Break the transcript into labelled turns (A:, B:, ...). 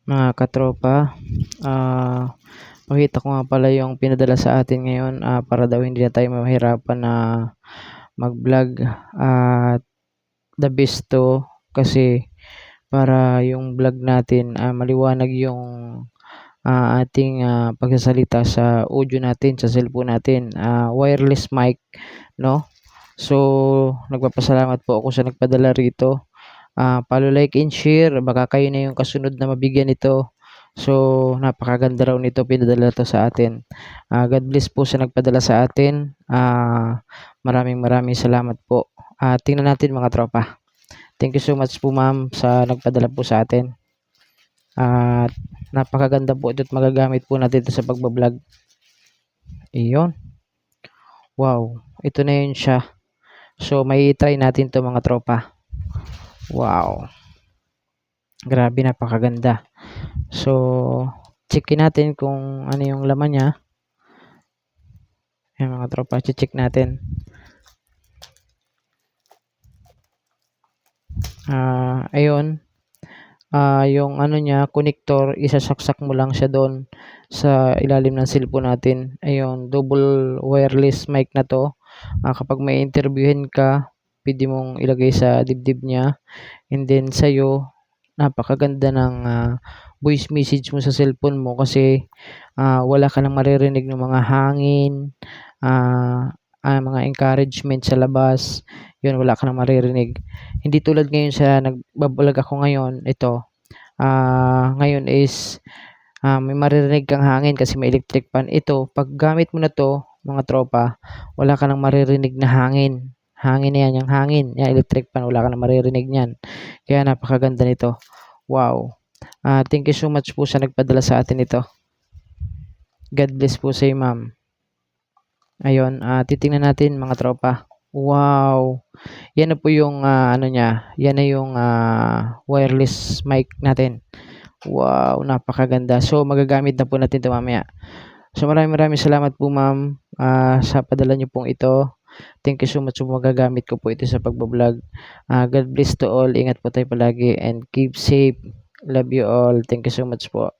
A: Mga katropa, pakita ko nga pala yung pinadala sa atin ngayon, para daw hindi na tayo mahirapan na mag-vlog at the best 'to kasi para yung vlog natin, maliwanag yung, ating, pagsasalita sa audio natin, sa cellphone natin, wireless mic 'no. So, nagpapasalamat po ako sa nagpadala rito. Palo-like and share baka kayo na yung kasunod na mabigyan nito. So, napakaganda raw nito, pinadala 'to sa atin. God bless po sa nagpadala sa atin. Maraming maraming salamat po. Tingnan natin mga tropa. Thank you so much po ma'am sa nagpadala po sa atin. At napakaganda po ito at magagamit po natin ito sa pagba-vlog. Iyon. Wow, ito na yun siya. So, may try natin 'to mga tropa. Wow. Grabe, napakaganda. So, checkin natin kung ano yung laman niya. Ayan mga tropa, check natin. Ayun. Yung ano niya, connector, isasaksak mo lang siya doon sa ilalim ng cellphone natin. Ayun, double wireless mic na to. Kapag may interviewin ka, pwede mong ilagay sa dibdib niya. And then sa'yo, napakaganda ng voice message mo sa cellphone mo kasi wala ka nang maririnig ng mga hangin, mga encouragement sa labas, yun wala ka nang maririnig. Hindi tulad ngayon sa nagbablog ako ngayon, ito, ngayon is may maririnig kang hangin kasi may electric fan. Ito, pag gamit mo na to, mga tropa, wala ka nang maririnig na hangin. Hangin na yan, yung hangin, yung electric fan, wala ka nang maririnig niyan. Kaya napakaganda nito. Wow. Thank you so much po sa nagpadala sa atin ito. God bless po sa iyo, ma'am. Ayun, titingnan natin mga tropa. Wow. Yan na po yung ano niya, yan na yung wireless mic natin. Wow, napakaganda. So magagamit na po natin 'to mamaya. So maraming salamat po ma'am, sa padala niyo pong ito. Thank you so much po, magagamit ko po ito sa pagba-vlog. God bless to all. Ingat po tayo palagi and keep safe. Love you all. Thank you so much po.